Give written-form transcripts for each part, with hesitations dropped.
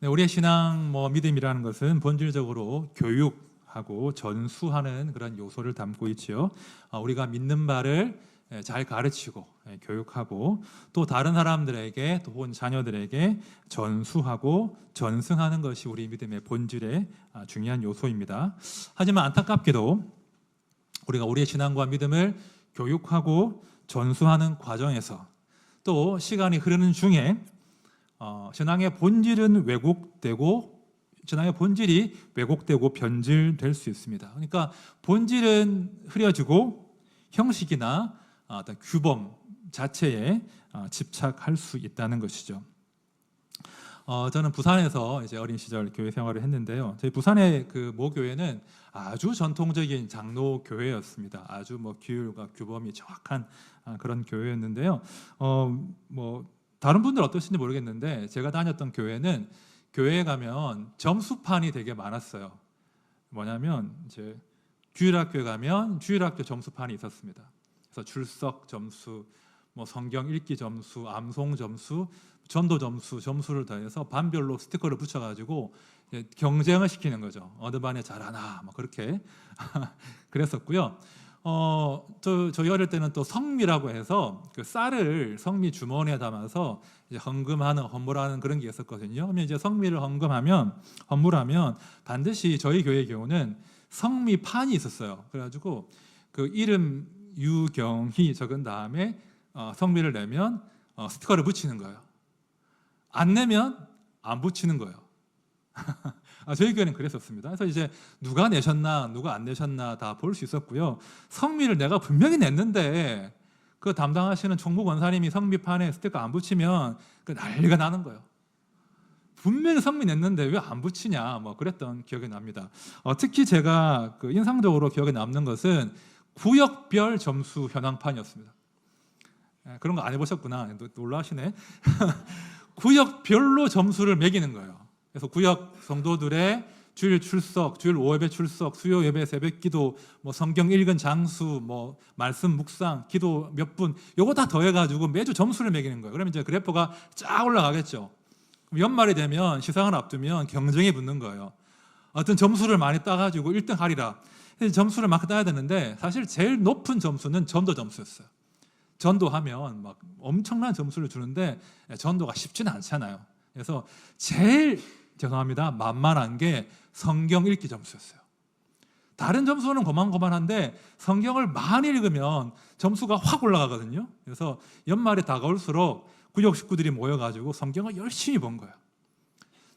네, 우리의 신앙 믿음이라는 것은 본질적으로 교육하고 전수하는 그런 요소를 담고 있지요. 우리가 믿는 바를 잘 가르치고 교육하고 또 다른 사람들에게 또 혹은 자녀들에게 전수하고 전승하는 것이 우리 믿음의 본질의 중요한 요소입니다. 하지만 안타깝게도 우리가 우리의 신앙과 믿음을 교육하고 전수하는 과정에서 또 시간이 흐르는 중에 신앙의 본질은 신앙의 본질이 왜곡되고 변질될 수 있습니다. 그러니까 본질은 흐려지고 형식이나 어떤 규범 자체에 집착할 수 있다는 것이죠. 저는 부산에서 이제 어린 시절 교회 생활을 했는데요. 저희 부산의 그 모교회는 아주 전통적인 장로 교회였습니다. 아주 규율과 규범이 정확한 그런 교회였는데요. 다른 분들 어떠신지 모르겠는데 제가 다녔던 교회는 교회에 가면 점수판이 되게 많았어요. 뭐냐면 이제 주일학교에 가면 주일학교 점수판이 있었습니다. 그래서 출석 점수, 성경 읽기 점수, 암송 점수, 전도 점수를 더해서 반별로 스티커를 붙여가지고 경쟁을 시키는 거죠. 어느 반에 잘하나 그렇게 그랬었고요. 저희 어릴 때는 또 성미라고 해서 그 쌀을 성미 주머니에 담아서 이제 헌물하는 그런 게 있었거든요. 그러면 이제 성미를 헌물하면 반드시 저희 교회의 경우는 성미판이 있었어요. 그래가지고 그 이름 유경희 적은 다음에 성미를 내면 스티커를 붙이는 거예요. 안 내면 안 붙이는 거예요. 저희 교회는 그랬었습니다. 그래서 이제 누가 내셨나 누가 안 내셨나 다 볼 수 있었고요. 성미를 내가 분명히 냈는데 그 담당하시는 총무 권사님이 성미판에 스티커 안 붙이면 그 난리가 나는 거예요. 분명히 성미 냈는데 왜 안 붙이냐 그랬던 기억이 납니다. 특히 제가 그 인상적으로 기억에 남는 것은 구역별 점수 현황판이었습니다. 그런 거 안 해보셨구나. 놀라시네. 구역별로 점수를 매기는 거예요. 그래서 구역 성도들의 주일 출석, 주일 오예배 출석, 수요 예배, 새벽 기도, 성경 읽은 장수, 말씀 묵상, 기도 몇 분, 요거 다 더해가지고 매주 점수를 매기는 거예요. 그러면 이제 그래프가 쫙 올라가겠죠. 연말이 되면 시상을 앞두면 경쟁이 붙는 거예요. 어떤 점수를 많이 따가지고 1등 하리라. 점수를 막 따야 되는데 사실 제일 높은 점수는 전도 점수였어요. 전도하면 엄청난 점수를 주는데 전도가 쉽지는 않잖아요. 그래서 제일 만만한 게 성경 읽기 점수였어요. 다른 점수는 고만고만한데 성경을 많이 읽으면 점수가 확 올라가거든요. 그래서 연말에 다가올수록 구역 식구들이 모여가지고 성경을 열심히 본 거예요.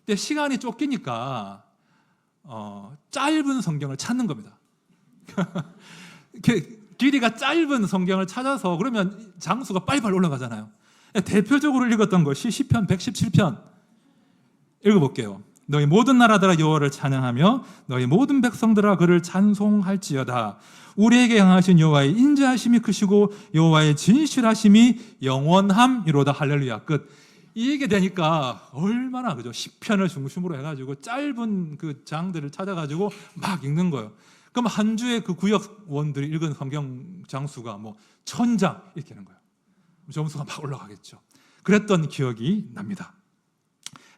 근데 시간이 쫓기니까 짧은 성경을 찾는 겁니다. 길이가 짧은 성경을 찾아서 그러면 장수가 빨리빨리 올라가잖아요. 대표적으로 읽었던 것이 시편 117편 읽어볼게요. 너희 모든 나라들아 여호와를 찬양하며 너희 모든 백성들아 그를 찬송할지어다. 우리에게 향하신 여호와의 인자하심이 크시고 여호와의 진실하심이 영원함이로다. 할렐루야. 끝. 이 얘기 되니까 얼마나 그죠? 시편을 중심으로 해가지고 짧은 그 장들을 찾아가지고 막 읽는 거예요. 그럼 한 주에 그 구역원들이 읽은 성경 장수가 1000장 이렇게 하는 거예요. 점수가 막 올라가겠죠. 그랬던 기억이 납니다.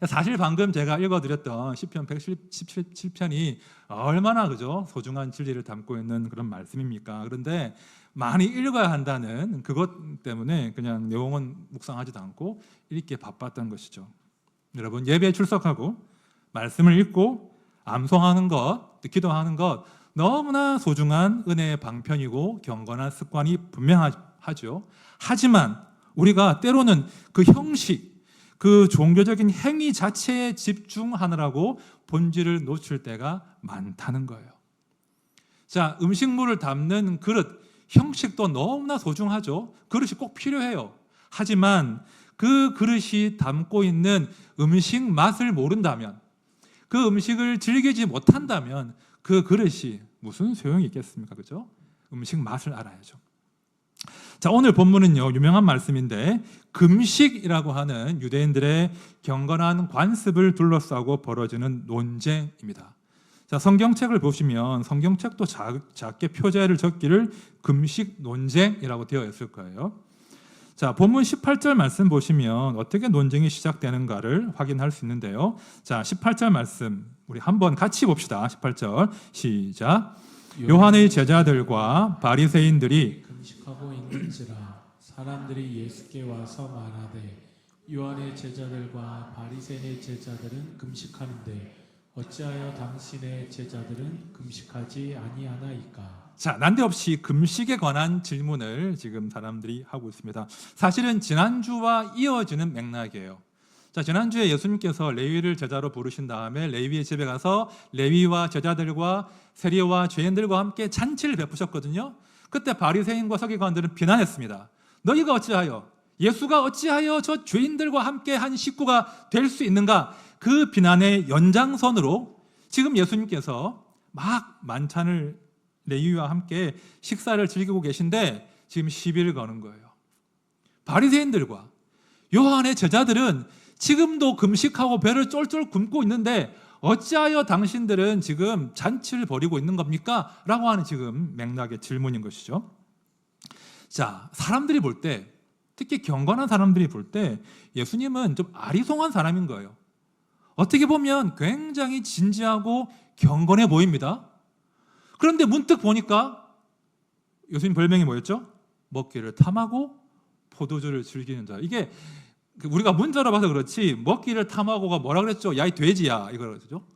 사실 방금 제가 읽어드렸던 시편 117편이 얼마나 그죠? 소중한 진리를 담고 있는 그런 말씀입니까? 그런데 많이 읽어야 한다는 그것 때문에 그냥 내용은 묵상하지도 않고 읽기에 바빴던 것이죠. 여러분, 예배에 출석하고 말씀을 읽고 암송하는 것, 기도하는 것 너무나 소중한 은혜의 방편이고 경건한 습관이 분명하죠. 하지만 우리가 때로는 그 형식, 그 종교적인 행위 자체에 집중하느라고 본질을 놓칠 때가 많다는 거예요. 자, 음식물을 담는 그릇, 형식도 너무나 소중하죠. 그릇이 꼭 필요해요. 하지만 그 그릇이 담고 있는 음식 맛을 모른다면, 그 음식을 즐기지 못한다면 그 그릇이 무슨 소용이 있겠습니까? 그죠? 음식 맛을 알아야죠. 자, 오늘 본문은요, 유명한 말씀인데 금식이라고 하는 유대인들의 경건한 관습을 둘러싸고 벌어지는 논쟁입니다. 자, 성경책을 보시면 성경책도 작게 표제를 적기를 금식 논쟁이라고 되어 있을 거예요. 자, 본문 18절 말씀 보시면 어떻게 논쟁이 시작되는가를 확인할 수 있는데요. 자, 18절 말씀 우리 한번 같이 봅시다. 18절 시작. 요한의 제자들과 바리새인들이 금식하고 있는지라 사람들이 예수께 와서 말하되 요한의 제자들과 바리새인의 제자들은 금식하는데 어찌하여 당신의 제자들은 금식하지 아니하나이까? 자, 난데없이 금식에 관한 질문을 지금 사람들이 하고 있습니다. 사실은 지난주와 이어지는 맥락이에요. 자, 지난주에 예수님께서 레위를 제자로 부르신 다음에 레위의 집에 가서 레위와 제자들과 세리와 죄인들과 함께 잔치를 베푸셨거든요. 그때 바리새인과 서기관들은 비난했습니다. 너희가 어찌하여 예수가 어찌하여 저 죄인들과 함께 한 식구가 될 수 있는가? 그 비난의 연장선으로 지금 예수님께서 막 만찬을 레위와 함께 식사를 즐기고 계신데 지금 시비를 거는 거예요. 바리새인들과 요한의 제자들은 지금도 금식하고 배를 쫄쫄 굶고 있는데 어찌하여 당신들은 지금 잔치를 벌이고 있는 겁니까? 라고 하는 지금 맥락의 질문인 것이죠. 자, 사람들이 볼 때, 특히 경건한 사람들이 볼 때 예수님은 좀 아리송한 사람인 거예요. 어떻게 보면 굉장히 진지하고 경건해 보입니다. 그런데 문득 보니까 예수님 별명이 뭐였죠? 먹기를 탐하고 포도주를 즐기는 자. 이게 우리가 문자로 봐서 그렇지 먹기를 탐하고가 뭐라 그랬죠? 야, 이 돼지야, 이거 그러죠.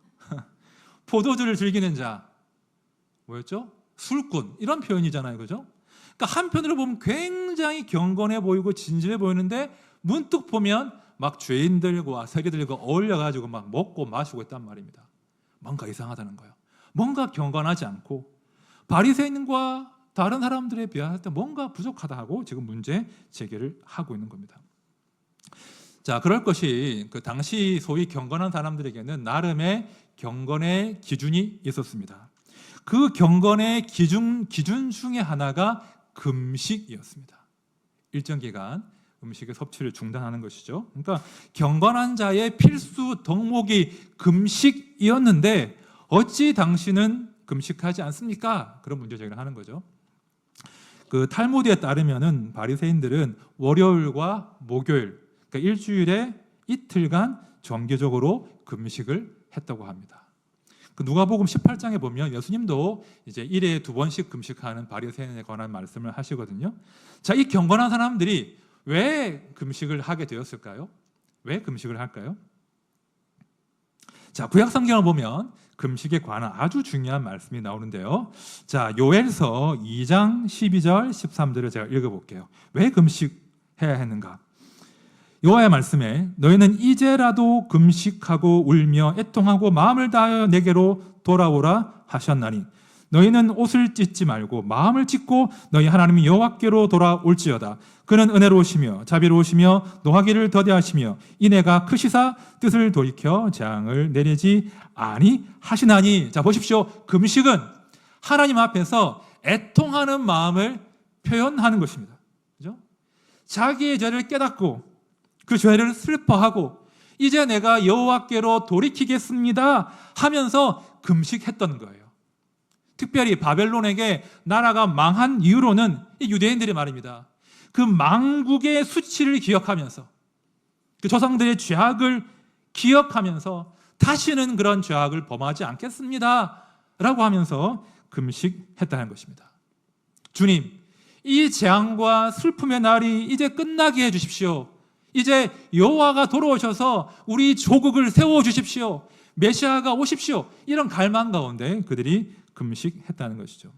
포도주를 즐기는 자 뭐였죠? 술꾼, 이런 표현이잖아요, 그죠? 그러니까 한편으로 보면 굉장히 경건해 보이고 진지해 보이는데 문득 보면 막 죄인들과 세리들과 어울려가지고 막 먹고 마시고 있단 말입니다. 뭔가 이상하다는 거예요. 뭔가 경건하지 않고 바리새인과 다른 사람들에 비할 때 뭔가 부족하다 하고 지금 문제 제기를 하고 있는 겁니다. 자, 그럴 것이 그 당시 소위 경건한 사람들에게는 나름의 경건의 기준이 있었습니다. 그 경건의 기준 중에 하나가 금식이었습니다. 일정 기간 음식의 섭취를 중단하는 것이죠. 그러니까 경건한 자의 필수 덕목이 금식이었는데 어찌 당신은 금식하지 않습니까? 그런 문제 제기를 하는 거죠. 그 탈무드에 따르면은 바리새인들은 월요일과 목요일, 그러니까 일주일에 이틀간 정기적으로 금식을 했다고 합니다. 그 누가복음 18장에 보면 예수님도 이제 1회에 2번씩 금식하는 바리새인에 관한 말씀을 하시거든요. 자, 이 경건한 사람들이 왜 금식을 하게 되었을까요? 왜 금식을 할까요? 자, 구약 성경을 보면 금식에 관한 아주 중요한 말씀이 나오는데요. 자, 요엘서 2장 12절 13절을 제가 읽어볼게요. 왜 금식해야 했는가? 여호와의 말씀에 너희는 이제라도 금식하고 울며 애통하고 마음을 다하여 내게로 돌아오라 하셨나니 너희는 옷을 찢지 말고 마음을 찢고 너희 하나님 여호와께로 돌아올지어다. 그는 은혜로우시며 자비로우시며 노하기를 더디하시며 인애가 크시사 뜻을 돌이켜 재앙을 내리지 아니하시나니. 자, 보십시오. 금식은 하나님 앞에서 애통하는 마음을 표현하는 것입니다. 그죠? 자기의 죄를 깨닫고 그 죄를 슬퍼하고 이제 내가 여호와께로 돌이키겠습니다 하면서 금식했던 거예요. 특별히 바벨론에게 나라가 망한 이유로는 이 유대인들이 말입니다. 그 망국의 수치를 기억하면서 그 조상들의 죄악을 기억하면서 다시는 그런 죄악을 범하지 않겠습니다 라고 하면서 금식했다는 것입니다. 주님, 이 재앙과 슬픔의 날이 이제 끝나게 해주십시오. 이제 여호와가 돌아오셔서 우리 조국을 세워주십시오. 메시아가 오십시오. 이런 갈망 가운데 그들이 금식했다는 것이죠.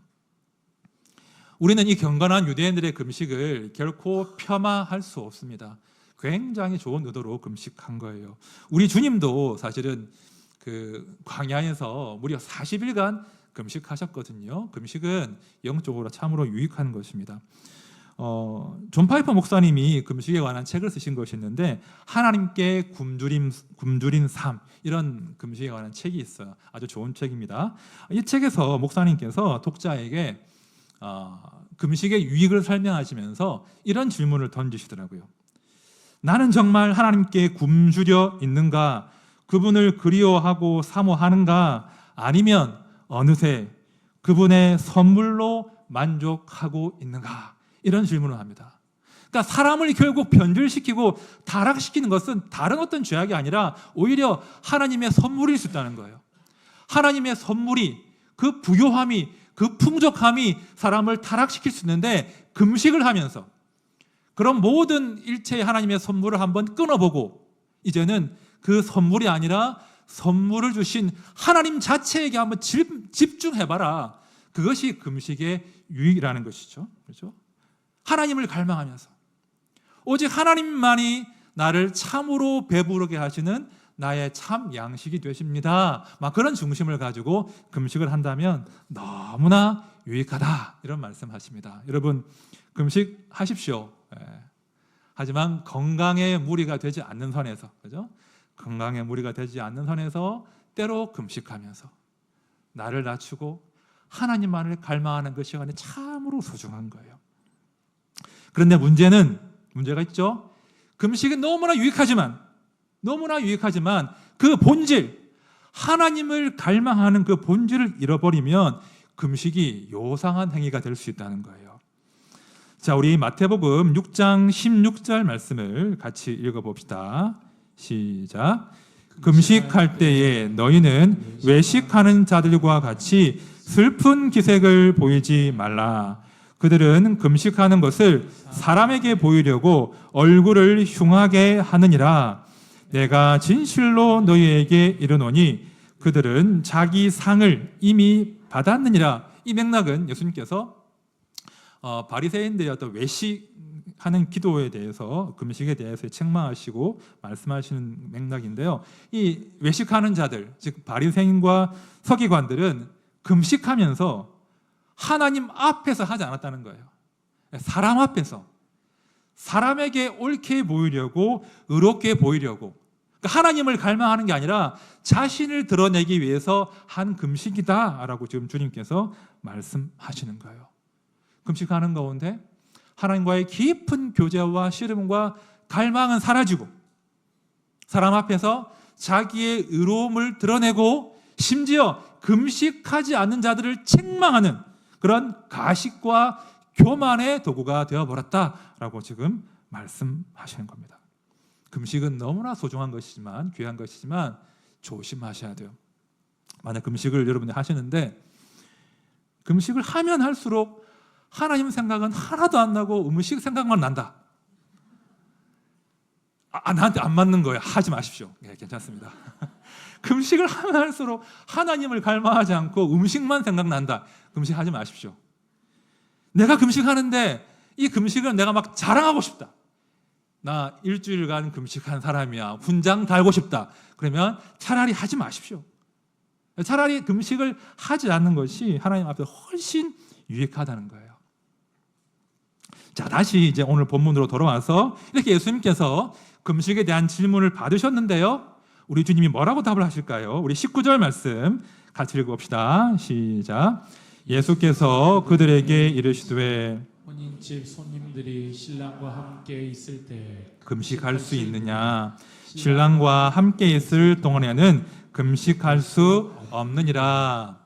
우리는 이 경건한 유대인들의 금식을 결코 폄하할 수 없습니다. 굉장히 좋은 의도로 금식한 거예요. 우리 주님도 사실은 그 광야에서 무려 40일간 금식하셨거든요. 금식은 영적으로 참으로 유익한 것입니다. 존 파이퍼 목사님이 금식에 관한 책을 쓰신 것이 있는데 하나님께 굶주린 삶, 이런 금식에 관한 책이 있어요. 아주 좋은 책입니다. 이 책에서 목사님께서 독자에게 금식의 유익을 설명하시면서 이런 질문을 던지시더라고요. 나는 정말 하나님께 굶주려 있는가? 그분을 그리워하고 사모하는가? 아니면 어느새 그분의 선물로 만족하고 있는가? 이런 질문을 합니다. 그러니까 사람을 결국 변질시키고 타락시키는 것은 다른 어떤 죄악이 아니라 오히려 하나님의 선물일 수 있다는 거예요. 하나님의 선물이, 그 부요함이, 그 풍족함이 사람을 타락시킬 수 있는데, 금식을 하면서 그런 모든 일체의 하나님의 선물을 한번 끊어보고 이제는 그 선물이 아니라 선물을 주신 하나님 자체에게 한번 집중해봐라. 그것이 금식의 유익이라는 것이죠. 그렇죠? 하나님을 갈망하면서 오직 하나님만이 나를 참으로 배부르게 하시는 나의 참 양식이 되십니다. 막 그런 중심을 가지고 금식을 한다면 너무나 유익하다, 이런 말씀하십니다. 여러분, 금식하십시오. 하지만 건강에 무리가 되지 않는 선에서, 그죠? 건강에 무리가 되지 않는 선에서 때로 금식하면서 나를 낮추고 하나님만을 갈망하는 그 시간이 참으로 소중한 거예요. 그런데 문제가 있죠. 금식이 너무나 유익하지만 그 본질, 하나님을 갈망하는 그 본질을 잃어버리면 금식이 요상한 행위가 될 수 있다는 거예요. 자, 우리 마태복음 6장 16절 말씀을 같이 읽어봅시다. 시작. 금식할 때에 너희는 외식하는 자들과 같이 슬픈 기색을 보이지 말라. 그들은 금식하는 것을 사람에게 보이려고 얼굴을 흉하게 하느니라. 내가 진실로 너희에게 이르노니 그들은 자기 상을 이미 받았느니라. 이 맥락은 예수님께서 바리새인들의 어떤 외식하는 기도에 대해서, 금식에 대해서 책망하시고 말씀하시는 맥락인데요. 이 외식하는 자들, 즉 바리새인과 서기관들은 금식하면서 하나님 앞에서 하지 않았다는 거예요. 사람 앞에서, 사람에게 옳게 보이려고, 의롭게 보이려고, 그러니까 하나님을 갈망하는 게 아니라 자신을 드러내기 위해서 한 금식이다라고 지금 주님께서 말씀하시는 거예요. 금식하는 가운데 하나님과의 깊은 교제와 씨름과 갈망은 사라지고, 사람 앞에서 자기의 의로움을 드러내고, 심지어 금식하지 않는 자들을 책망하는 그런 가식과 교만의 도구가 되어버렸다라고 지금 말씀하시는 겁니다. 금식은 너무나 소중한 것이지만, 귀한 것이지만 조심하셔야 돼요. 만약 금식을 여러분이 하시는데 금식을 하면 할수록 하나님 생각은 하나도 안 나고 음식 생각만 난다. 나한테 안 맞는 거예요. 하지 마십시오. 네, 괜찮습니다. 금식을 하면 할수록 하나님을 갈망하지 않고 음식만 생각난다. 금식하지 마십시오. 내가 금식하는데 이 금식을 내가 막 자랑하고 싶다. 나 일주일간 금식한 사람이야. 훈장 달고 싶다. 그러면 차라리 하지 마십시오. 차라리 금식을 하지 않는 것이 하나님 앞에 훨씬 유익하다는 거예요. 자, 다시 이제 오늘 본문으로 돌아와서 이렇게 예수님께서 금식에 대한 질문을 받으셨는데요. 우리 주님이 뭐라고 답을 하실까요? 우리 19절 말씀 같이 읽어봅시다. 시작. 예수께서 그들에게 이르시되 혼인집 손님들이 신랑과 함께 있을 때 금식할 수 있느냐? 신랑과 함께 있을 동안에는 금식할 수 없느니라.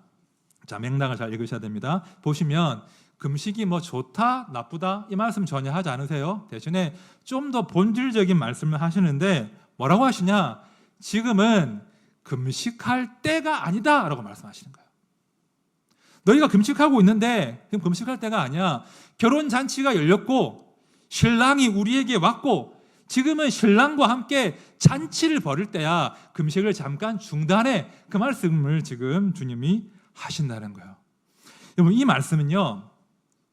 자, 맥락을 잘 읽으셔야 됩니다. 보시면 금식이 뭐 좋다, 나쁘다 이 말씀 전혀 하지 않으세요. 대신에 좀 더 본질적인 말씀을 하시는데 뭐라고 하시냐? 지금은 금식할 때가 아니다 라고 말씀하시는 거예요. 너희가 금식하고 있는데 지금 금식할 때가 아니야. 결혼잔치가 열렸고 신랑이 우리에게 왔고 지금은 신랑과 함께 잔치를 벌일 때야. 금식을 잠깐 중단해. 그 말씀을 지금 주님이 하신다는 거예요. 여러분, 이 말씀은요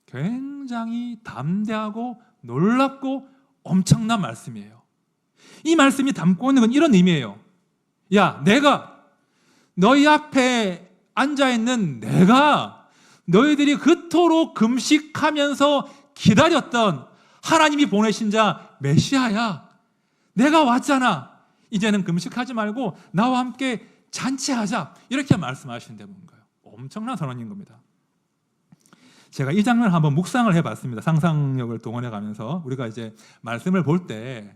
굉장히 담대하고 놀랍고 엄청난 말씀이에요. 이 말씀이 담고 있는 건 이런 의미예요. 야, 내가 너희 앞에 앉아있는 내가 너희들이 그토록 금식하면서 기다렸던 하나님이 보내신 자 메시아야. 내가 왔잖아. 이제는 금식하지 말고 나와 함께 잔치하자. 이렇게 말씀하시는데 뭔가요? 엄청난 선언인 겁니다. 제가 이 장면을 한번 묵상을 해봤습니다. 상상력을 동원해가면서 우리가 이제 말씀을 볼 때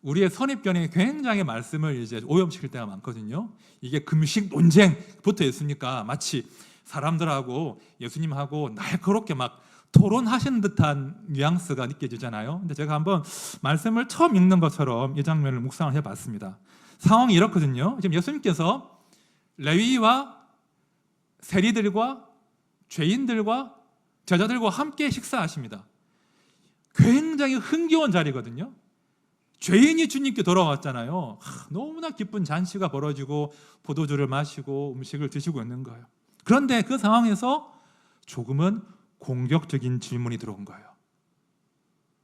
우리의 선입견이 굉장히 말씀을 이제 오염시킬 때가 많거든요. 이게 금식 논쟁 붙어 있으니까 마치 사람들하고 예수님하고 날카롭게 막 토론하신 듯한 뉘앙스가 느껴지잖아요. 근데 제가 한번 말씀을 처음 읽는 것처럼 이 장면을 묵상을 해봤습니다. 상황이 이렇거든요. 지금 예수님께서 레위와 세리들과 죄인들과 제자들과 함께 식사하십니다. 굉장히 흥겨운 자리거든요. 죄인이 주님께 돌아왔잖아요. 너무나 기쁜 잔치가 벌어지고 포도주를 마시고 음식을 드시고 있는 거예요. 그런데 그 상황에서 조금은 공격적인 질문이 들어온 거예요.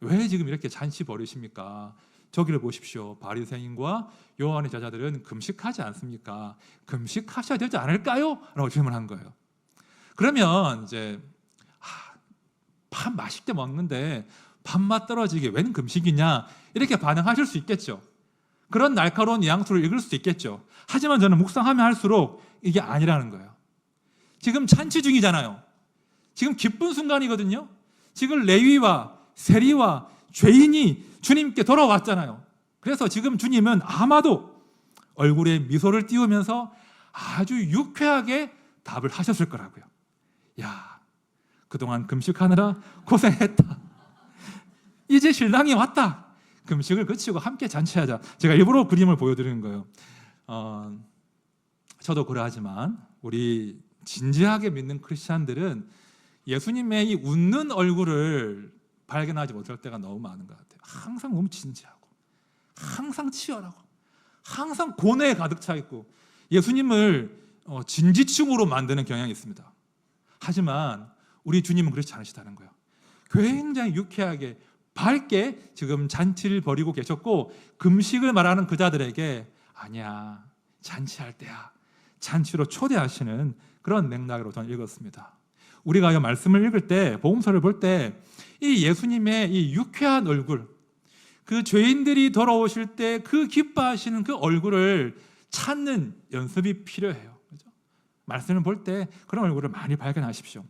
왜 지금 이렇게 잔치 벌이십니까? 저기를 보십시오. 바리새인과 요한의 제자들은 금식하지 않습니까? 금식하셔야 되지 않을까요? 라고 질문한 거예요. 그러면 이제 밥 맛있게 먹는데 밥맛 떨어지게 웬 금식이냐 이렇게 반응하실 수 있겠죠. 그런 날카로운 뉘앙스를 읽을 수 있겠죠. 하지만 저는 묵상하면 할수록 이게 아니라는 거예요. 지금 잔치 중이잖아요. 지금 기쁜 순간이거든요. 지금 레위와 세리와 죄인이 주님께 돌아왔잖아요. 그래서 지금 주님은 아마도 얼굴에 미소를 띄우면서 아주 유쾌하게 답을 하셨을 거라고요. 야, 그동안 금식하느라 고생했다. 이제 신랑이 왔다. 금식을 그치고 함께 잔치하자. 제가 일부러 그림을 보여드리는 거예요. 저도 그러하지만 우리 진지하게 믿는 크리스찬들은 예수님의 이 웃는 얼굴을 발견하지 못할 때가 너무 많은 것 같아요. 항상 너무 진지하고 항상 치열하고 항상 고뇌에 가득 차 있고 예수님을 진지충으로 만드는 경향이 있습니다. 하지만 우리 주님은 그렇지 않으시다는 거예요. 굉장히 유쾌하게 밝게 지금 잔치를 벌이고 계셨고 금식을 말하는 그자들에게 아니야, 잔치할 때야, 잔치로 초대하시는 그런 맥락으로 저는 읽었습니다. 우리가 이 말씀을 읽을 때, 복음서를 볼 때 이 예수님의 이 유쾌한 얼굴, 그 죄인들이 돌아오실 때 그 기뻐하시는 그 얼굴을 찾는 연습이 필요해요. 그렇죠? 말씀을 볼 때 그런 얼굴을 많이 발견하십시오.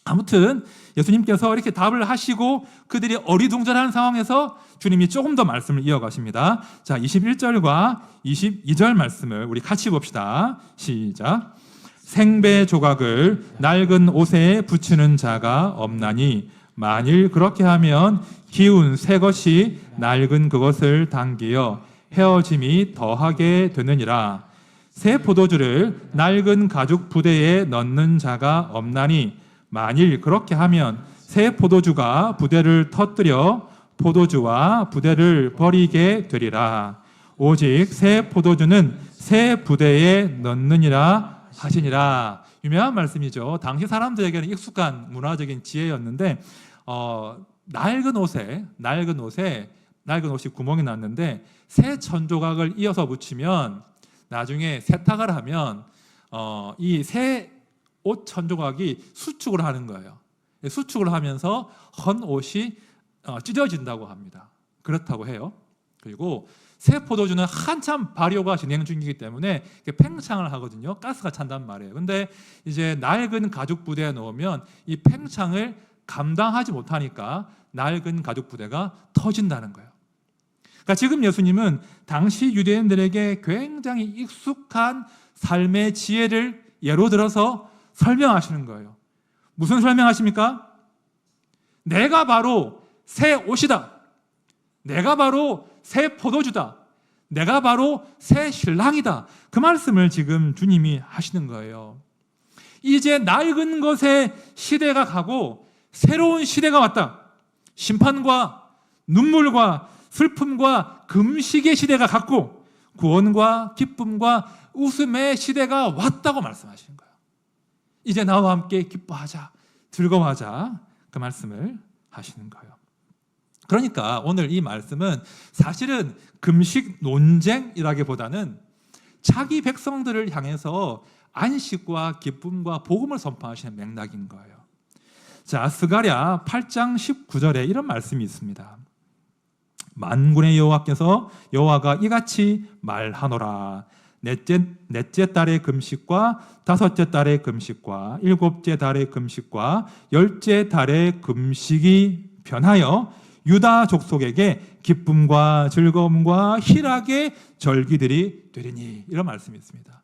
아무튼 예수님께서 이렇게 답을 하시고 그들이 어리둥절한 상황에서 주님이 조금 더 말씀을 이어가십니다. 자, 21절과 22절 말씀을 우리 같이 봅시다. 시작. 생배 조각을 낡은 옷에 붙이는 자가 없나니 만일 그렇게 하면 기운 새 것이 낡은 그것을 당기어 헤어짐이 더하게 되느니라. 새 포도주를 낡은 가죽 부대에 넣는 자가 없나니 만일 그렇게 하면 새 포도주가 부대를 터뜨려 포도주와 부대를 버리게 되리라. 오직 새 포도주는 새 부대에 넣느니라 하시니라. 유명한 말씀이죠. 당시 사람들에게는 익숙한 문화적인 지혜였는데 낡은 옷이 구멍이 났는데 새 천조각을 이어서 붙이면 나중에 세탁을 하면 이 새 옷 천조각이 수축을 하는 거예요. 수축을 하면서 헌 옷이 찢어진다고 합니다. 그렇다고 해요. 그리고 새 포도주는 한참 발효가 진행 중이기 때문에 팽창을 하거든요. 가스가 찬단 말이에요. 근데 이제 낡은 가죽 부대에 넣으면 이 팽창을 감당하지 못하니까 낡은 가죽 부대가 터진다는 거예요. 그러니까 지금 예수님은 당시 유대인들에게 굉장히 익숙한 삶의 지혜를 예로 들어서 설명하시는 거예요. 무슨 설명하십니까? 내가 바로 새 옷이다. 내가 바로 새 포도주다. 내가 바로 새 신랑이다. 그 말씀을 지금 주님이 하시는 거예요. 이제 낡은 것의 시대가 가고 새로운 시대가 왔다. 심판과 눈물과 슬픔과 금식의 시대가 갔고 구원과 기쁨과 웃음의 시대가 왔다고 말씀하시는 거예요. 이제 나와 함께 기뻐하자, 즐거워하자, 그 말씀을 하시는 거예요. 그러니까 오늘 이 말씀은 사실은 금식 논쟁이라기보다는 자기 백성들을 향해서 안식과 기쁨과 복음을 선포하시는 맥락인 거예요. 자, 스가랴 8장 19절에 이런 말씀이 있습니다. 만군의 여호와께서 여호와가 이같이 말하노라. 넷째 달의 금식과 다섯째 달의 금식과 일곱째 달의 금식과 열째 달의 금식이 변하여 유다 족속에게 기쁨과 즐거움과 희락의 절기들이 되리니. 이런 말씀이 있습니다.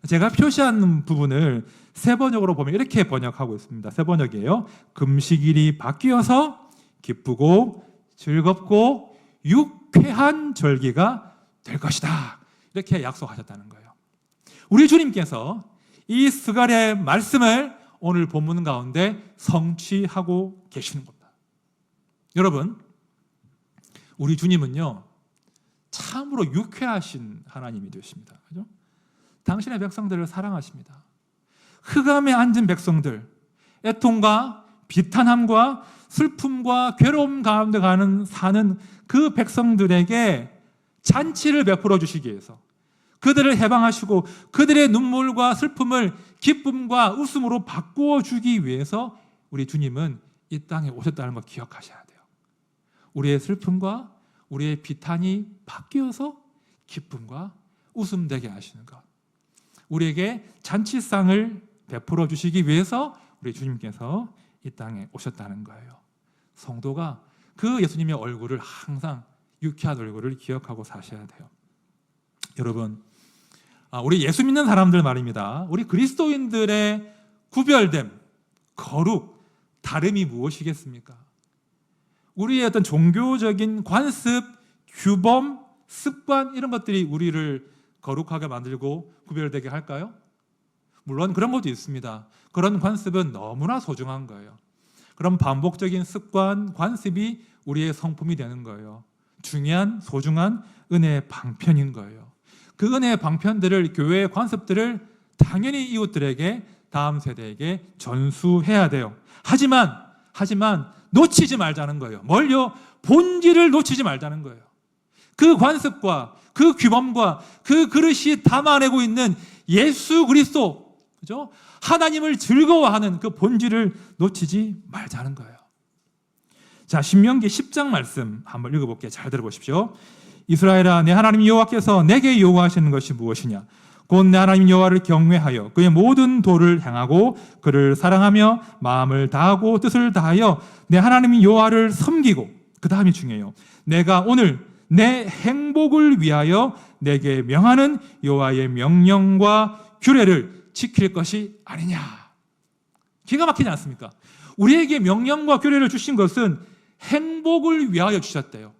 제가 표시한 부분을 세번역으로 보면 이렇게 번역하고 있습니다. 세번역이에요. 금식일이 바뀌어서 기쁘고 즐겁고 유쾌한 절기가 될 것이다. 이렇게 약속하셨다는 거예요. 우리 주님께서 이 스가랴의 말씀을 오늘 본문 가운데 성취하고 계시는 겁니다. 여러분, 우리 주님은요 참으로 유쾌하신 하나님이 되십니다. 그죠? 당신의 백성들을 사랑하십니다. 흑암에 앉은 백성들, 애통과 비탄함과 슬픔과 괴로움 가운데 사는 그 백성들에게 잔치를 베풀어 주시기 위해서 그들을 해방하시고 그들의 눈물과 슬픔을 기쁨과 웃음으로 바꾸어 주기 위해서 우리 주님은 이 땅에 오셨다는 걸 기억하셔야 돼요. 우리의 슬픔과 우리의 비탄이 바뀌어서 기쁨과 웃음 되게 하시는 것, 우리에게 잔치상을 베풀어 주시기 위해서 우리 주님께서 이 땅에 오셨다는 거예요. 성도가 그 예수님의 얼굴을 항상 유쾌한 얼굴을 기억하고 사셔야 돼요. 여러분, 우리 예수 믿는 사람들 말입니다. 우리 그리스도인들의 구별됨, 거룩, 다름이 무엇이겠습니까? 우리의 어떤 종교적인 관습, 규범, 습관 이런 것들이 우리를 거룩하게 만들고 구별되게 할까요? 물론 그런 것도 있습니다. 그런 관습은 너무나 소중한 거예요. 그런 반복적인 습관, 관습이 우리의 성품이 되는 거예요. 중요한, 소중한 은혜의 방편인 거예요. 그 은혜의 방편들을, 교회의 관습들을 당연히 이웃들에게, 다음 세대에게 전수해야 돼요. 하지만 놓치지 말자는 거예요. 뭘요? 본질을 놓치지 말자는 거예요. 그 관습과 그 규범과 그 그릇이 담아내고 있는 예수 그리스도, 그죠? 하나님을 즐거워하는 그 본질을 놓치지 말자는 거예요. 자, 신명기 10장 말씀 한번 읽어볼게요. 잘 들어보십시오. 이스라엘아, 내 하나님 여호와께서 내게 요구하시는 것이 무엇이냐? 곧 내 하나님 여호와를 경외하여 그의 모든 도를 행하고 그를 사랑하며 마음을 다하고 뜻을 다하여 내 하나님 여호와를 섬기고, 그 다음이 중요해요. 내가 오늘 내 행복을 위하여 내게 명하는 여호와의 명령과 규례를 지킬 것이 아니냐. 기가 막히지 않습니까? 우리에게 명령과 규례를 주신 것은 행복을 위하여 주셨대요.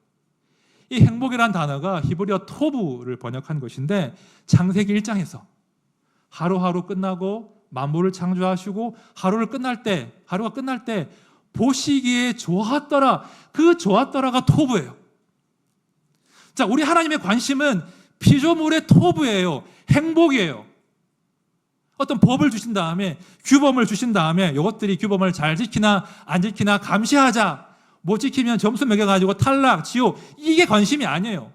이 행복이란 단어가 히브리어 토부를 번역한 것인데, 창세기 1장에서 하루하루 끝나고 만물을 창조하시고 하루가 끝날 때 보시기에 좋았더라, 그 좋았더라가 토부예요. 자, 우리 하나님의 관심은 피조물의 토부예요. 행복이에요. 어떤 법을 주신 다음에, 규범을 주신 다음에 이것들이 규범을 잘 지키나 안 지키나 감시하자. 못 지키면 점수 매겨가지고 탈락, 지옥, 이게 관심이 아니에요.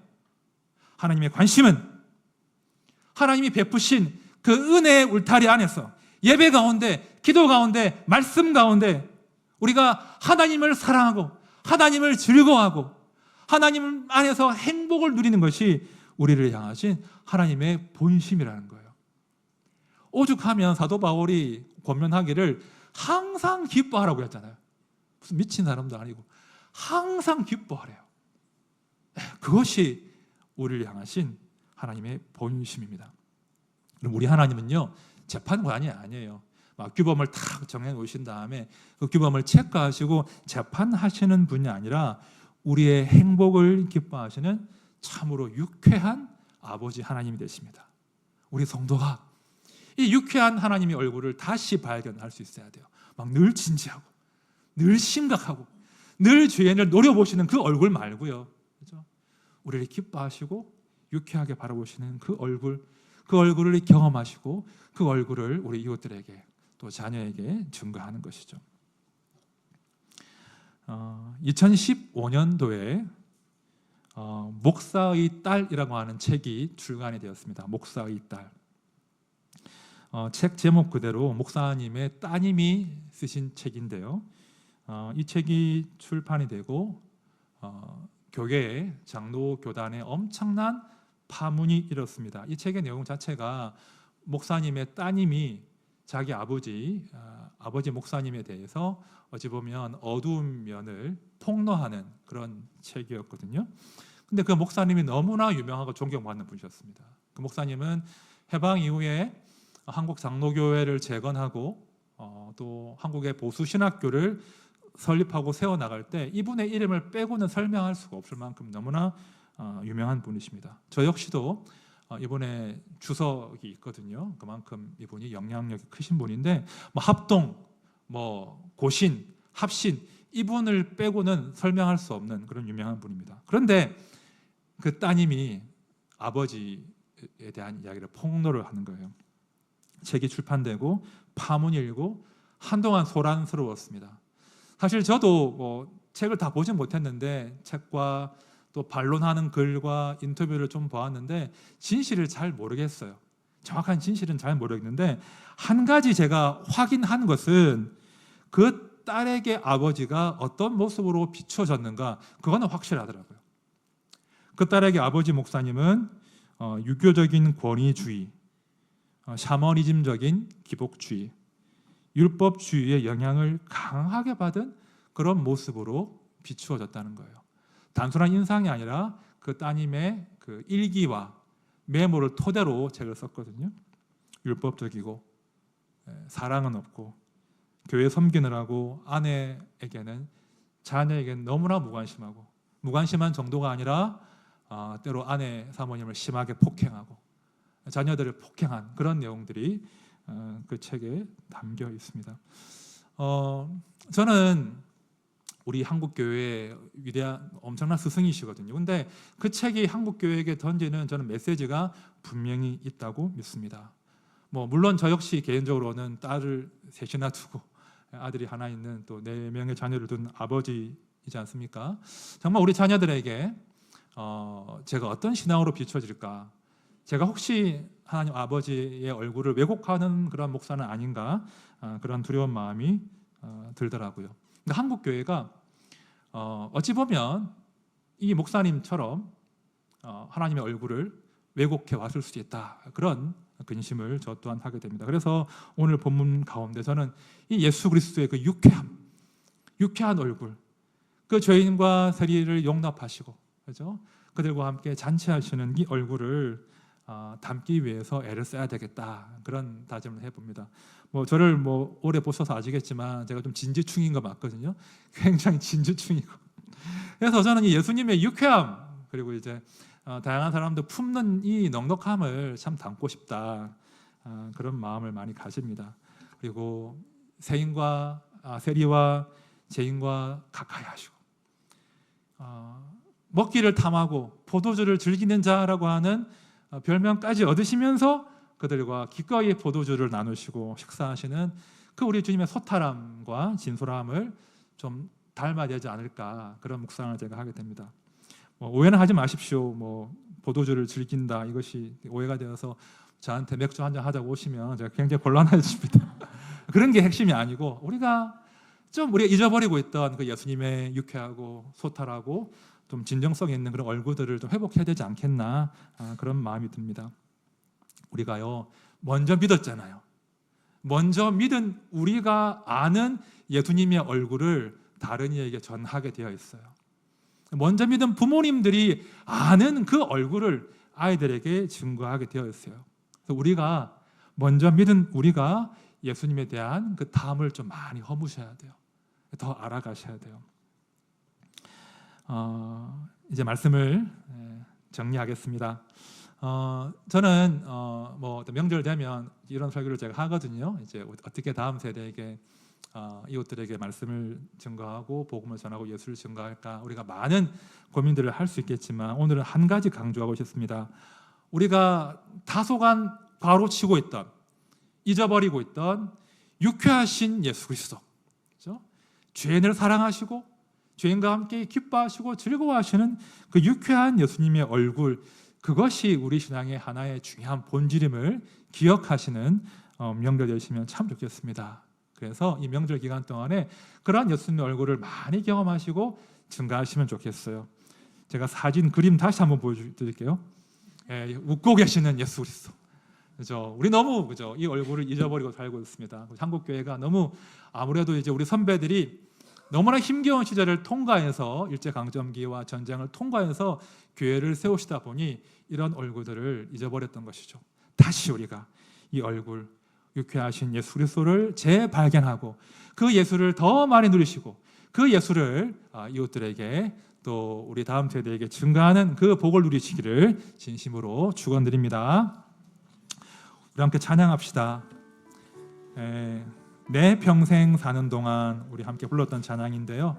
하나님의 관심은 하나님이 베푸신 그 은혜의 울타리 안에서, 예배 가운데, 기도 가운데, 말씀 가운데 우리가 하나님을 사랑하고 하나님을 즐거워하고 하나님 안에서 행복을 누리는 것이 우리를 향하신 하나님의 본심이라는 거예요. 오죽하면 사도 바울이 권면하기를 항상 기뻐하라고 했잖아요. 무슨 미친 사람도 아니고 항상 기뻐하래요. 그것이 우리를 향하신 하나님의 본심입니다. 그럼 우리 하나님은요, 재판관이 아니에요. 막 규범을 탁 정해 놓으신 다음에 그 규범을 체크하시고 재판하시는 분이 아니라 우리의 행복을 기뻐하시는 참으로 유쾌한 아버지 하나님이 되십니다. 우리 성도가 이 유쾌한 하나님의 얼굴을 다시 발견할 수 있어야 돼요. 막 늘 진지하고 늘 심각하고 늘 죄인을 노려보시는 그 얼굴 말고요. 그렇죠? 우리를 기뻐하시고 유쾌하게 바라보시는 그 얼굴을 경험하시고 그 얼굴을 우리 이웃들에게 또 자녀에게 증거하는 것이죠. 2015년도에 목사의 딸이라고 하는 책이 출간이 되었습니다. 목사의 딸. 책 제목 그대로 목사님의 따님이 쓰신 책인데요. 이 책이 출판이 되고 교회에, 장로 교단에 엄청난 파문이 일었습니다. 이 책의 내용 자체가 목사님의 따님이 자기 아버지 목사님에 대해서 어찌 보면 어두운 면을 폭로하는 그런 책이었거든요. 근데 그 목사님이 너무나 유명하고 존경받는 분이셨습니다. 그 목사님은 해방 이후에 한국 장로교회를 재건하고 또 한국의 보수 신학교를 설립하고 세워 나갈 때 이분의 이름을 빼고는 설명할 수가 없을 만큼 너무나 유명한 분이십니다. 저 역시도 이분의 주석이 있거든요. 그만큼 이분이 영향력이 크신 분인데 합동, 고신, 합신 이분을 빼고는 설명할 수 없는 그런 유명한 분입니다. 그런데 그 따님이 아버지에 대한 이야기를 폭로를 하는 거예요. 책이 출판되고 파문이 일고 한동안 소란스러웠습니다. 사실 저도 책을 다 보진 못했는데 책과 또 반론하는 글과 인터뷰를 좀 보았는데 진실을 잘 모르겠어요. 정확한 진실은 잘 모르겠는데 한 가지 제가 확인한 것은 그 딸에게 아버지가 어떤 모습으로 비춰졌는가 그거는 확실하더라고요. 그 딸에게 아버지 목사님은 유교적인 권위주의, 샤머니즘적인 기복주의, 율법주의의 영향을 강하게 받은 그런 모습으로 비추어졌다는 거예요. 단순한 인상이 아니라 그 따님의 그 일기와 메모를 토대로 책을 썼거든요. 율법적이고 사랑은 없고 교회 섬기느라고 아내에게는 자녀에게는 너무나 무관심한 정도가 아니라 때로 아내 사모님을 심하게 폭행하고 자녀들을 폭행한 그런 내용들이 그 책에 담겨 있습니다. 저는 우리 한국 교회의 위대한 엄청난 스승이시거든요. 근데 그 책이 한국 교회에게 던지는 저는 메시지가 분명히 있다고 믿습니다. 물론 저 역시 개인적으로는 딸을 셋이나 두고 아들이 하나 있는 또 4명의 자녀를 둔 아버지이지 않습니까? 정말 우리 자녀들에게 제가 어떤 신앙으로 비춰질까? 제가 혹시 하나님 아버지의 얼굴을 왜곡하는 그런 목사는 아닌가? 그런 두려운 마음이 들더라고요. 근데 한국 교회가 어찌 보면 이 목사님처럼 하나님의 얼굴을 왜곡해 왔을 수도 있다. 그런 근심을 저 또한 하게 됩니다. 그래서 오늘 본문 가운데 저는 이 예수 그리스도의 그 유쾌한 얼굴, 그 죄인과 세리를 용납하시고, 그죠? 그들과 함께 잔치하시는 이 얼굴을 담기 위해서 애를 써야 되겠다. 그런 다짐을 해봅니다. 저를 오래 보셔서 아시겠지만 제가 좀 진지충인 거 맞거든요. 굉장히 진지충이고. 그래서 저는 이 예수님의 유쾌함 그리고 이제 다양한 사람들 품는 이 넉넉함을 참 담고 싶다. 그런 마음을 많이 가집니다. 그리고 세리와 죄인과 가까이 하시고 먹기를 탐하고 포도주를 즐기는 자라고 하는 별명까지 얻으시면서 그들과 기꺼이 포도주를 나누시고 식사하시는 그 우리 주님의 소탈함과 진솔함을 좀 닮아야 되지 않을까 그런 묵상을 제가 하게 됩니다. 오해는 하지 마십시오. 포도주를 즐긴다 이것이 오해가 되어서 저한테 맥주 한잔 하자고 오시면 제가 굉장히 곤란해집니다. 그런 게 핵심이 아니고 우리가 잊어버리고 있던 그 예수님의 유쾌하고 소탈하고 좀 진정성 있는 그런 얼굴들을 좀 회복해야 되지 않겠나 그런 마음이 듭니다. 우리가요 먼저 믿었잖아요. 먼저 믿은 우리가 아는 예수님의 얼굴을 다른 이에게 전하게 되어 있어요. 먼저 믿은 부모님들이 아는 그 얼굴을 아이들에게 증거하게 되어 있어요. 그래서 우리가 먼저 믿은 우리가 예수님에 대한 그 탐을 좀 많이 허무셔야 돼요. 더 알아가셔야 돼요. 이제 말씀을 정리하겠습니다. 저는 명절 되면 이런 설교를 제가 하거든요. 이제 어떻게 다음 세대에게 이웃들에게 말씀을 증거하고 복음을 전하고 예수를 증거할까? 우리가 많은 고민들을 할 수 있겠지만 오늘은 한 가지 강조하고 싶습니다. 우리가 다소간 바로치고 있던, 잊어버리고 있던 유쾌하신 예수 그리스도, 그렇죠? 죄인을 사랑하시고 죄인과 함께 기뻐하시고 즐거워하시는 그 유쾌한 예수님의 얼굴, 그것이 우리 신앙의 하나의 중요한 본질임을 기억하시는 명절 되시면 참 좋겠습니다. 그래서 이 명절 기간 동안에 그러한 예수님의 얼굴을 많이 경험하시고 증가하시면 좋겠어요. 제가 사진 그림 다시 한번 보여드릴게요. 웃고 계시는 예수 그리스도. 그죠? 우리 너무 그죠? 이 얼굴을 잊어버리고 살고 있습니다. 한국 교회가 너무 아무래도 이제 우리 선배들이 너무나 힘겨운 시절을 통과해서 일제강점기와 전쟁을 통과해서 교회를 세우시다 보니 이런 얼굴들을 잊어버렸던 것이죠. 다시 우리가 이 얼굴, 유쾌하신 예수 그리스도를 재발견하고 그 예수를 더 많이 누리시고 그 예수를 이웃들에게 또 우리 다음 세대에게 증가하는 그 복을 누리시기를 진심으로 축원드립니다. 우리 함께 찬양합시다. 내 평생 사는 동안 우리 함께 불렀던 찬양인데요.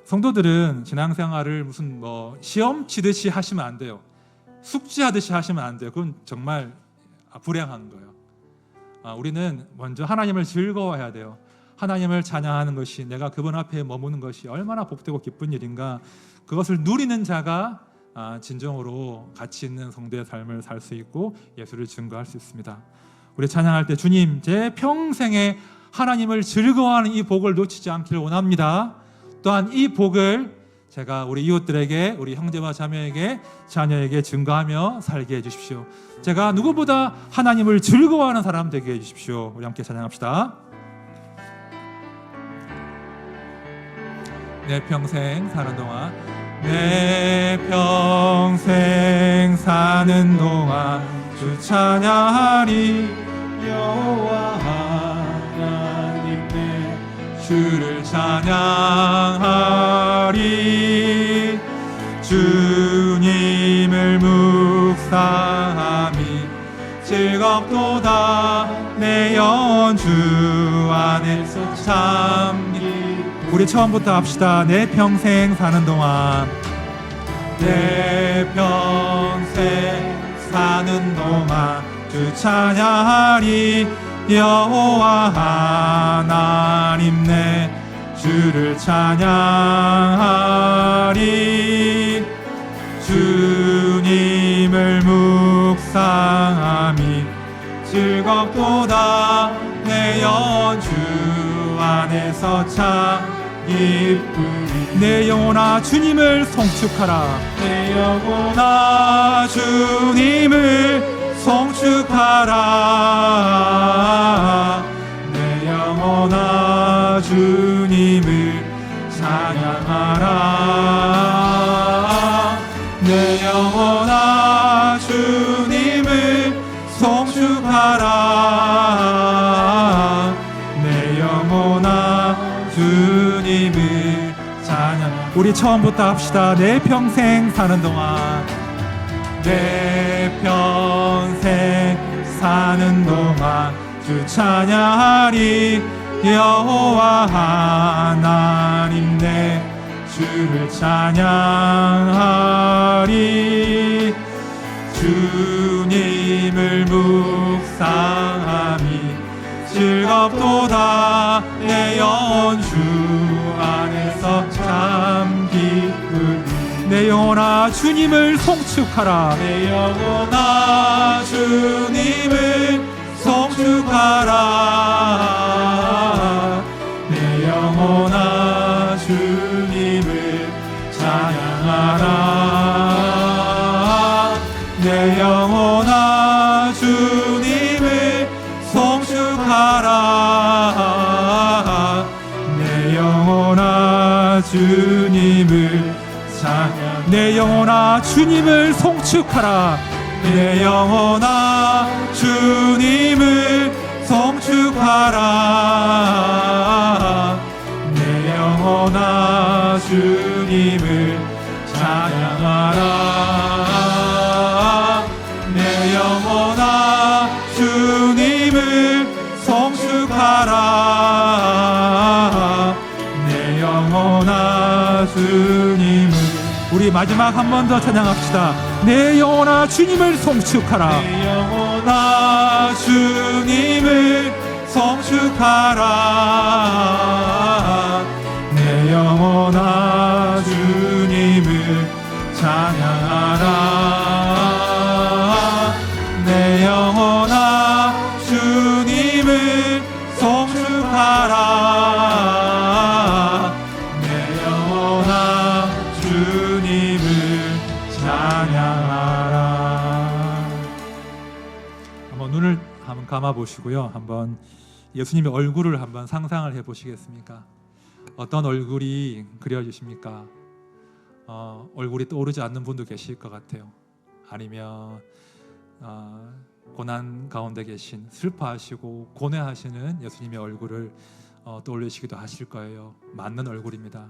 성도들은 신앙생활을 무슨 시험 치듯이 하시면 안 돼요. 숙제하듯이 하시면 안 돼요. 그건 정말 불행한 거예요. 우리는 먼저 하나님을 즐거워해야 돼요. 하나님을 찬양하는 것이, 내가 그분 앞에 머무는 것이 얼마나 복되고 기쁜 일인가, 그것을 누리는 자가 진정으로 가치 있는 성도의 삶을 살 수 있고 예수를 증거할 수 있습니다. 우리 찬양할 때 주님, 제 평생에 하나님을 즐거워하는 이 복을 놓치지 않기를 원합니다. 또한 이 복을 제가 우리 이웃들에게, 우리 형제와 자매에게, 자녀에게 증거하며 살게 해주십시오. 제가 누구보다 하나님을 즐거워하는 사람 되게 해주십시오. 우리 함께 찬양합시다. 내 평생 사는 동안, 내 평생 사는 동안 주 찬양하리. 여호와 하나님 내 주를 찬양하리. 주님을 묵상함이 즐겁도다. 내 영혼 주 안에서 잠기. 우리 처음부터 합시다. 내 평생 사는 동안, 내 평생 사는 동안 주 찬양하리. 여호와 하나님 내 주를 찬양하리. 주님을 묵상함이 즐겁도다. 내 영혼 주 안에서 참 기쁘리. 내 영혼아 주님을 송축하라. 내 영혼아 주님을 송축하라. 내 영혼아 주님을 찬양하라. 내 영혼아 주님을 송축하라. 내 영혼아 주님을 찬양. 우리 처음부터 합시다. 내 평생 사는 동안, 내 평생 사는 동안 주 찬양하리. 여호와 하나님 내 주를 찬양하리. 주님을 묵상함이 즐겁도다. 내 영혼 주 안에서 참 기쁘리. 내 영혼아 주님을 송축하라. 내 영혼아 주님을 송축하라. 내 영혼아 주님을 찬양하라. 내 영혼아 주님을 송축하라. 내 영혼아 주님을 찬양. 내 영혼아 주님을 송축하라. 내 영혼아 주님을 송축하라. 내 영혼아 주님을 찬양하라. 내 영혼아 주님을 송축하라. 내 영혼아 주님을. 우리 마지막 한 번 더 찬양합시다. 내 영혼아 주님을 송축하라. 내 영혼아 주님을 송축하라. 내 영혼아 주님을 찬양하라. 내 영혼아 주님을 송축하라. 내 영혼아 주님을 찬양하라. 한번 눈을 한번 감아 보시고요. 한번 예수님의 얼굴을 한번 상상을 해 보시겠습니까? 어떤 얼굴이 그려지십니까? 얼굴이 떠오르지 않는 분도 계실 것 같아요. 아니면 고난 가운데 계신 슬퍼하시고 고뇌하시는 예수님의 얼굴을 떠올리시기도 하실 거예요. 맞는 얼굴입니다.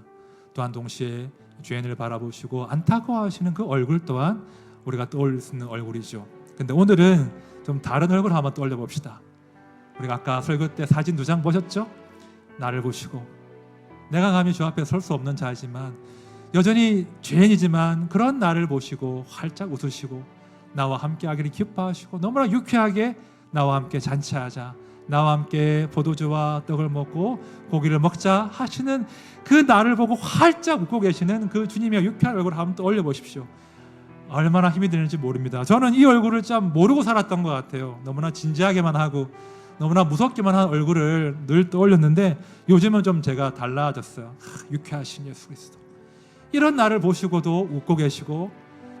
또한 동시에 죄인을 바라보시고 안타까워하시는 그 얼굴 또한 우리가 떠올릴 수 있는 얼굴이죠. 근데 오늘은 좀 다른 얼굴 한번 떠올려 봅시다. 우리가 아까 설교 때 사진 2장 보셨죠? 나를 보시고 내가 감히 주 앞에 설 수 없는 자이지만 여전히 죄인이지만 그런 나를 보시고 활짝 웃으시고 나와 함께 하기를 기뻐하시고 너무나 유쾌하게 나와 함께 잔치하자, 나와 함께 포도주와 떡을 먹고 고기를 먹자 하시는 그 나를 보고 활짝 웃고 계시는 그 주님의 유쾌한 얼굴을 한번 떠올려 보십시오. 얼마나 힘이 드는지 모릅니다. 저는 이 얼굴을 참 모르고 살았던 것 같아요. 너무나 진지하게만 하고 너무나 무섭기만 한 얼굴을 늘 떠올렸는데 요즘은 좀 제가 달라졌어요. 유쾌하신 예수 그리스도, 이런 나를 보시고도 웃고 계시고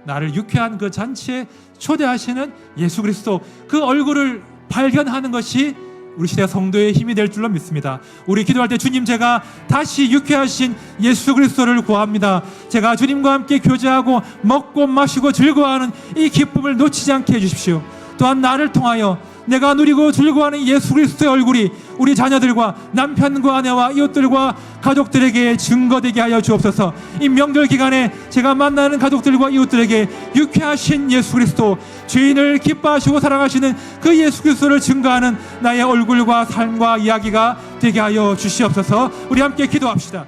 나를 유쾌한 그 잔치에 초대하시는 예수 그리스도, 그 얼굴을 발견하는 것이 우리 시대 성도의 힘이 될 줄로 믿습니다. 우리 기도할 때 주님, 제가 다시 유쾌하신 예수 그리스도를 구합니다. 제가 주님과 함께 교제하고 먹고 마시고 즐거워하는 이 기쁨을 놓치지 않게 해주십시오. 또한 나를 통하여 내가 누리고 즐거워하는 예수 그리스도의 얼굴이 우리 자녀들과 남편과 아내와 이웃들과 가족들에게 증거되게 하여 주옵소서. 이 명절 기간에 제가 만나는 가족들과 이웃들에게 유쾌하신 예수 그리스도, 죄인을 기뻐하시고 사랑하시는 그 예수 그리스도를 증거하는 나의 얼굴과 삶과 이야기가 되게 하여 주시옵소서. 우리 함께 기도합시다.